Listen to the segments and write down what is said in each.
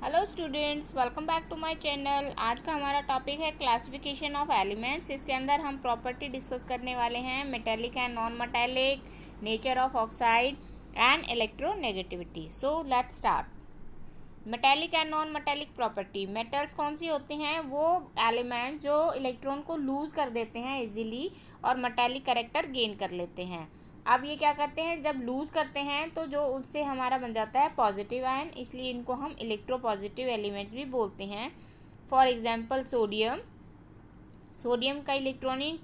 Hello students, welcome back to my channel. आज का हमारा टॉपिक है क्लासिफिकेशन ऑफ एलिमेंट्स। इसके अंदर हम प्रॉपर्टी डिस्कस करने वाले हैं, metallic and non metallic, nature of oxide and electronegativity. So let's start. Metallic and non metallic property. Metals कौन सी होते हैं? वो एलिमेंट जो इलेक्ट्रॉन को लूज कर देते हैं इजीली और मेटेलिक कैरेक्टर गेन कर लेते हैं। अब ये क्या करते हैं, जब लूज करते हैं तो जो उससे हमारा बन जाता है पॉजिटिव आयन, इसलिए इनको हम इलेक्ट्रोपॉजिटिव एलिमेंट्स भी बोलते हैं। For example sodium. सोडियम का इलेक्ट्रॉनिक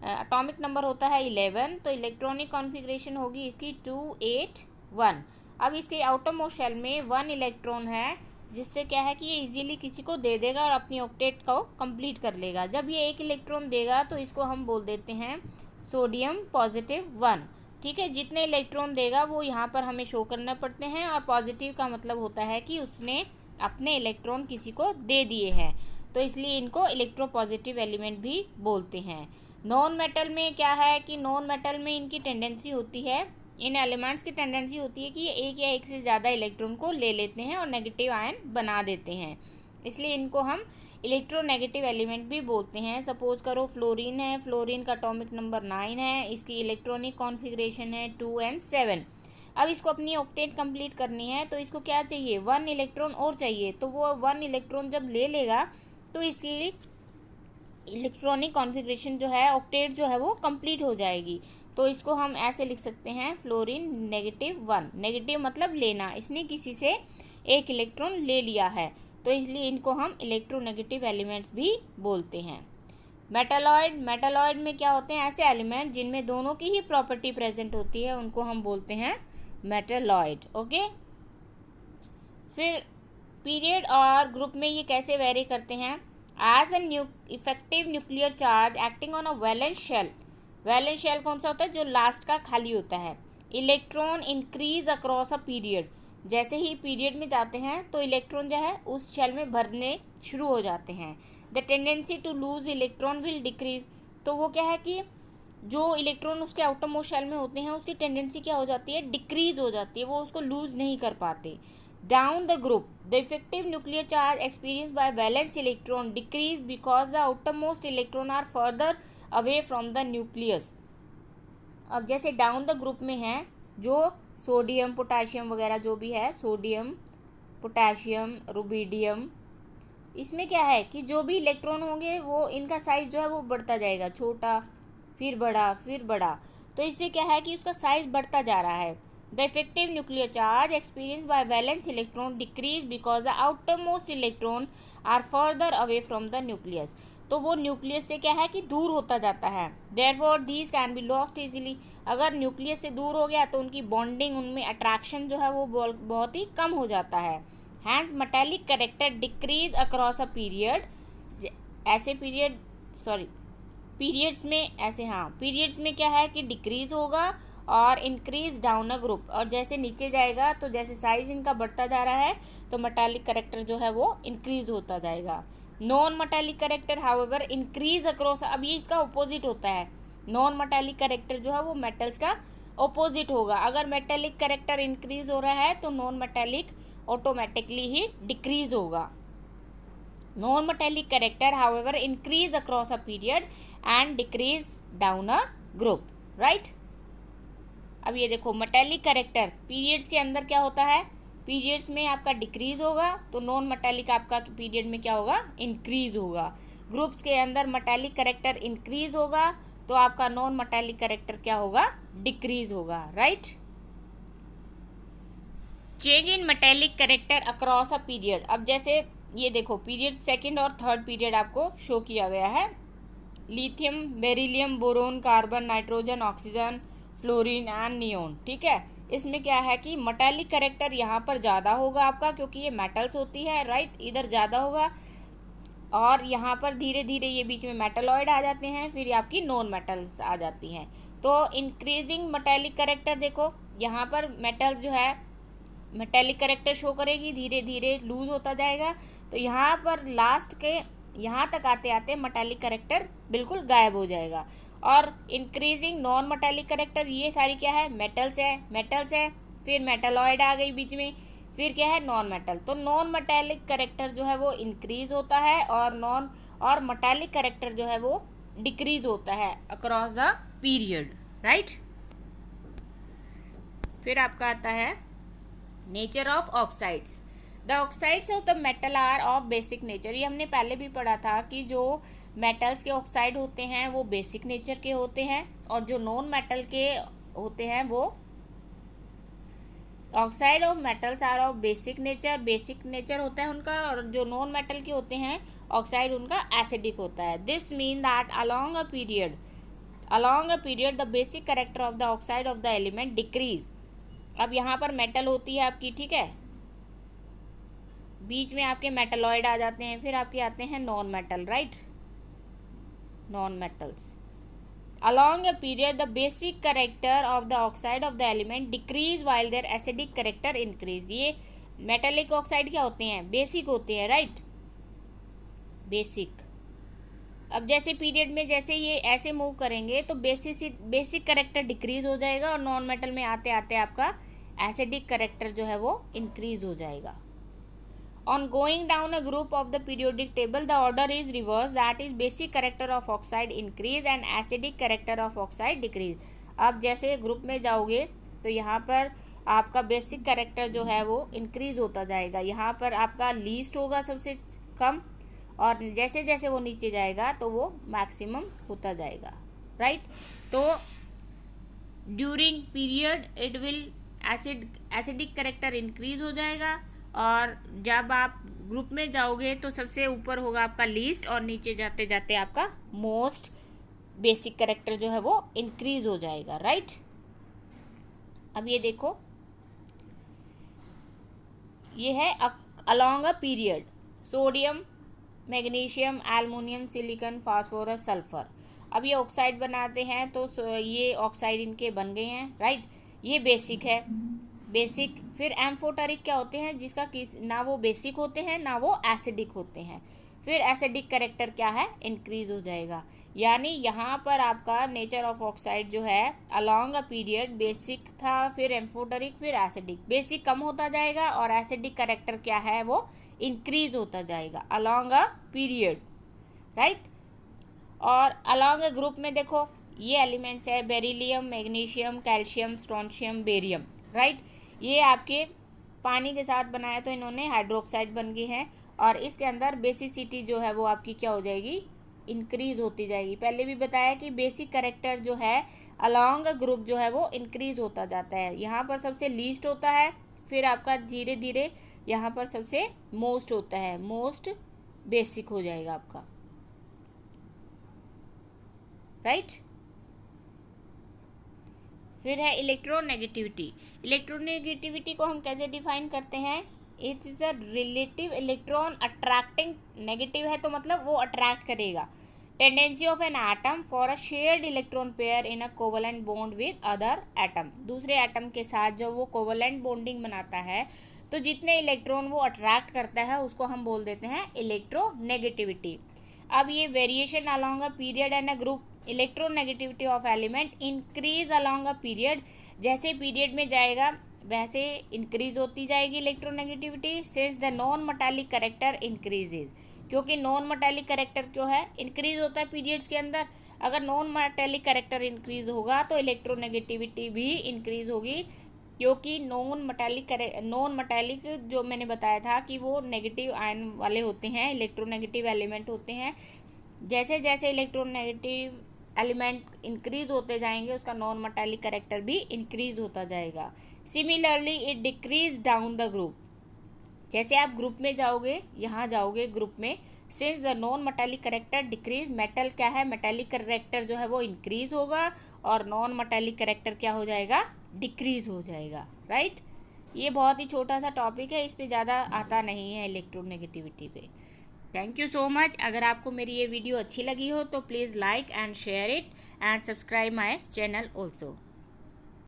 एटॉमिक नंबर होता है 11, तो इलेक्ट्रॉनिक कॉन्फ़िगरेशन होगी इसकी 281। अब इसके आउटर मोस्ट शेल में 1 इलेक्ट्रॉन है, जिससे क्या है कि ये इजीली किसी को दे देगा और अपनी ऑक्टेट को कंप्लीट कर लेगा। जब ये 1 इलेक्ट्रॉन देगा तो इसको हम बोल देते हैं सोडियम +1। ठीक है, जितने इलेक्ट्रॉन देगा वो यहाँ पर हमें शो करना पड़ते हैं, और पॉजिटिव का मतलब होता है कि उसने अपने इलेक्ट्रॉन किसी को दे दिए हैं, तो इसलिए इनको इलेक्ट्रोपॉजिटिव एलिमेंट भी बोलते हैं। नॉन मेटल में क्या है कि नॉन मेटल में इनकी टेंडेंसी होती है, इन एलिमेंट्स की टेंडेंसी होती है कि ये एक या एक से ज़्यादा इलेक्ट्रॉन को ले लेते हैं और नेगेटिव आयन बना देते हैं, इसलिए इनको हम इलेक्ट्रोनेगेटिव एलिमेंट भी बोलते हैं। सपोज करो फ्लोरीन है, फ्लोरीन का एटॉमिक नंबर 9 है, इसकी इलेक्ट्रॉनिक कॉन्फ़िगरेशन है 2 and 7। अब इसको अपनी ऑक्टेट कंप्लीट करनी है, तो इसको क्या चाहिए, 1 इलेक्ट्रॉन और चाहिए। तो वो 1 इलेक्ट्रॉन जब ले लेगा तो इसकी इलेक्ट्रॉनिक कॉन्फ़िगरेशन जो है, ऑक्टेट जो है वो कंप्लीट हो जाएगी। तो इसको हम ऐसे लिख सकते हैं, फ्लोरीन -1। नेगेटिव मतलब लेना, इसने किसी से 1 इलेक्ट्रॉन ले लिया है, तो इसलिए इनको हम इलेक्ट्रोनेगेटिव एलिमेंट्स भी बोलते हैं। मेटालॉइड। मेटालॉइड में क्या होते हैं, ऐसे एलिमेंट जिनमें दोनों की ही प्रॉपर्टी प्रेजेंट होती है, उनको हम बोलते हैं मेटालॉइड। ओके, फिर पीरियड और ग्रुप में ये कैसे वेरी करते हैं। As an effective nuclear charge acting on a valence shell. Valence shell कौन सा होता है, जो लास्ट का खाली होता है। Electron increase across a period. जैसे ही पीरियड में जाते हैं तो इलेक्ट्रॉन जो है उस शेल में भरने शुरू हो जाते हैं। The tendency to lose electron will decrease. तो वो क्या है कि जो इलेक्ट्रॉन उसके आउटर मोस्ट शेल में होते हैं उसकी टेंडेंसी क्या हो जाती है, डिक्रीज हो जाती है, वो उसको लूज नहीं कर पाते। Down the group the effective nuclear charge experience by valence electron decrease because the outer most electron are further away from the nucleus. अब जैसे डाउन द ग्रुप में है जो सोडियम पोटाशियम वगैरह जो भी है, सोडियम पोटाशियम रुबिडियम, इसमें क्या है कि जो भी इलेक्ट्रॉन होंगे वो इनका साइज जो है वो बढ़ता जाएगा, छोटा फिर बड़ा फिर बड़ा। तो इससे क्या है कि उसका साइज बढ़ता जा रहा है। The effective nuclear charge experience by valence electron decrease because the outer most electron are further away from the nucleus. तो वो न्यूक्लियस से क्या है कि दूर होता जाता है। Therefore these can be lost easily. अगर न्यूक्लियस से दूर हो गया तो उनकी बॉन्डिंग, उनमें अट्रैक्शन जो है वो बहुत ही कम हो जाता है। Hence metallic character decrease across a period. ऐसे पीरियड्स में क्या है कि डिक्रीज होगा और इंक्रीज डाउन अ ग्रुप। और जैसे नीचे जाएगा तो जैसे साइज इनका बढ़ता जा रहा है तो मेटेलिक कैरेक्टर जो है वो इंक्रीज होता जाएगा। Non metallic character however increase across. अब ये इसका ऑपोजिट होता है। नॉन मेटेलिक कैरेक्टर जो है वो मेटल्स का ऑपोजिट होगा। अगर मेटेलिक कैरेक्टर इंक्रीज हो रहा है तो नॉन मेटेलिक ऑटोमेटिकली ही डिक्रीज होगा। Non metallic character however increase across a period and decrease down a group, right. अब ये देखो, मेटेलिक कैरेक्टर पीरियड्स के अंदर क्या होता है, पीरियड्स में आपका डिक्रीज होगा, तो नॉन मेटेलिक आपका पीरियड में क्या होगा, इंक्रीज होगा। ग्रुप्स के अंदर मेटेलिक कैरेक्टर इंक्रीज होगा तो आपका नॉन मेटेलिक कैरेक्टर क्या होगा, डिक्रीज होगा, right. Change in metallic character across a period. अब जैसे ये देखो, पीरियड सेकंड और थर्ड पीरियड आपको शो किया गया है। Lithium, beryllium, boron, carbon, nitrogen, oxygen, fluorine and neon. ठीक है, इसमें क्या है कि मेटेलिक कैरेक्टर यहाँ पर ज़्यादा होगा आपका, क्योंकि ये मेटल्स होती है, राइट, इधर ज़्यादा होगा। और यहाँ पर धीरे धीरे ये बीच में मेटालॉइड आ जाते हैं, फिर आपकी नॉन मेटल्स आ जाती हैं। तो इंक्रीजिंग मेटेलिक कैरेक्टर देखो, यहाँ पर मेटल्स जो है मेटेलिक कैरेक्टर शो करेगी, धीरे धीरे लूज होता जाएगा। तो यहाँ पर लास्ट के यहाँ तक आते आते मेटेलिक कैरेक्टर बिल्कुल गायब हो जाएगा। और इंक्रीजिंग नॉन मेटेलिक कैरेक्टर, ये सारी क्या है, मेटल्स है, फिर मेटालॉइड आ गई बीच में, फिर क्या है, नॉन मेटल। तो नॉन मेटेलिक करेक्टर जो है वो इंक्रीज होता है और मेटेलिक करेक्टर जो है वो डिक्रीज होता है अक्रॉस द पीरियड, राइट। फिर आपका आता है nature of oxides. The oxides of the metal are of basic nature. ये हमने पहले भी पढ़ा था कि जो मेटल्स के ऑक्साइड होते हैं वो बेसिक नेचर के होते हैं, और जो नॉन मेटल के होते हैं वो oxide of metals are of basic nature होता है उनका, और जो नॉन मेटल के होते हैं ऑक्साइड उनका एसिडिक होता है। This mean that along a period the basic character of the oxide of the element decrease। अब यहाँ पर मेटल होती है आपकी, ठीक है, बीच में आपके मेटलॉइड आ जाते हैं, फिर आपके आते हैं non metal, right, non metals. Along a period the basic character of the oxide of the element decrease while their acidic character increase। ये मेटेलिक ऑक्साइड क्या होते हैं, बेसिक होते हैं, राइट, बेसिक। अब जैसे पीरियड में जैसे ये ऐसे मूव करेंगे तो बेसिक करेक्टर डिक्रीज हो जाएगा, और नॉन मेटल में आते आते आपका एसिडिक करेक्टर जो है वो इंक्रीज हो जाएगा। On going down a group of the periodic table, the order is reversed, that is basic character of oxide increase and acidic character of oxide decrease। अब जैसे ग्रुप में जाओगे तो यहाँ पर आपका बेसिक करेक्टर जो है वो इंक्रीज होता जाएगा, यहाँ पर आपका लीस्ट होगा सबसे कम, और जैसे जैसे वो नीचे जाएगा तो वो मैक्सिमम होता जाएगा, राइट। तो during period it will acidic character increase हो जाएगा, और जब आप ग्रुप में जाओगे तो सबसे ऊपर होगा आपका लीस्ट, और नीचे जाते जाते आपका मोस्ट बेसिक करेक्टर जो है वो इंक्रीज हो जाएगा, राइट। अब ये देखो, ये है along a period sodium, magnesium, aluminium, silicon, phosphorus, sulphur. अब ये ऑक्साइड बनाते हैं तो ये ऑक्साइड इनके बन गए हैं, राइट। ये बेसिक है, बेसिक। फिर एम्फोटेरिक क्या होते हैं, जिसका ना वो बेसिक होते हैं ना वो एसिडिक होते हैं। फिर एसिडिक करेक्टर क्या है, इंक्रीज हो जाएगा। यानी यहाँ पर आपका नेचर ऑफ ऑक्साइड जो है अलोंग अ पीरियड बेसिक था, फिर एम्फोटेरिक, फिर एसिडिक। बेसिक कम होता जाएगा और एसिडिक करेक्टर क्या है वो इंक्रीज होता जाएगा अलोंग अ पीरियड, राइट। और अलोंग अ ग्रुप में देखो ये एलिमेंट्स है beryllium, magnesium, calcium, strontium, barium, right. ये आपके पानी के साथ बनाया तो इन्होंने हाइड्रोक्साइड बन गए हैं, और इसके अंदर बेसिसिटी जो है वो आपकी क्या हो जाएगी, इंक्रीज होती जाएगी। पहले भी बताया कि बेसिक करेक्टर जो है अलोंग अ ग्रुप जो है वो इंक्रीज होता जाता है। यहाँ पर सबसे लीस्ट होता है, फिर आपका धीरे धीरे यहाँ पर सबसे मोस्ट होता है, मोस्ट बेसिक हो जाएगा आपका, राइट। फिर है इलेक्ट्रोनेगेटिविटी। इलेक्ट्रोनेगेटिविटी को हम कैसे डिफाइन करते हैं, it is a relative electron attracting, negative है तो मतलब वो अट्रैक्ट करेगा, tendency of an atom for a shared electron pair in a covalent bond with other atom. दूसरे एटम के साथ जब वो कोवलेंट बॉन्डिंग बनाता है तो जितने इलेक्ट्रॉन वो अट्रैक्ट करता है उसको हम बोल देते हैं इलेक्ट्रोनेगेटिविटी। अब ये variation along a period and a group, electronegativity of element increase along a period, जैसे पीरियड में जाएगा वैसे इंक्रीज होती जाएगी electronegativity, since the non metallic character increases. क्योंकि नॉन मेटालिक करेक्टर क्यों है, इंक्रीज होता है पीरियड्स के अंदर। अगर नॉन मेटालिक करेक्टर इंक्रीज होगा तो इलेक्ट्रोनेगेटिविटी भी इंक्रीज होगी, क्योंकि नॉन मेटालिक जो मैंने बताया था कि वो नेगेटिव आयन वाले होते हैं, इलेक्ट्रोनेगेटिव एलिमेंट होते हैं। जैसे जैसे इलेक्ट्रोनेगेटिव एलिमेंट इंक्रीज होते जाएंगे उसका नॉन मेटालिक करेक्टर भी इंक्रीज होता जाएगा। Similarly it decrease down the group, जैसे आप ग्रुप में जाओगे, यहाँ जाओगे ग्रुप में, since the non metallic character decrease, metal क्या है, मेटालिक करेक्टर जो है वो इंक्रीज होगा और नॉन मेटालिक करेक्टर क्या हो जाएगा, डिक्रीज हो जाएगा, राइट। ये बहुत ही छोटा सा टॉपिक है, इस पे ज़्यादा आता नहीं है इलेक्ट्रोनेगेटिविटी पे। Thank you so much. अगर आपको मेरी ये वीडियो अच्छी लगी हो तो please like and share it and subscribe my channel also.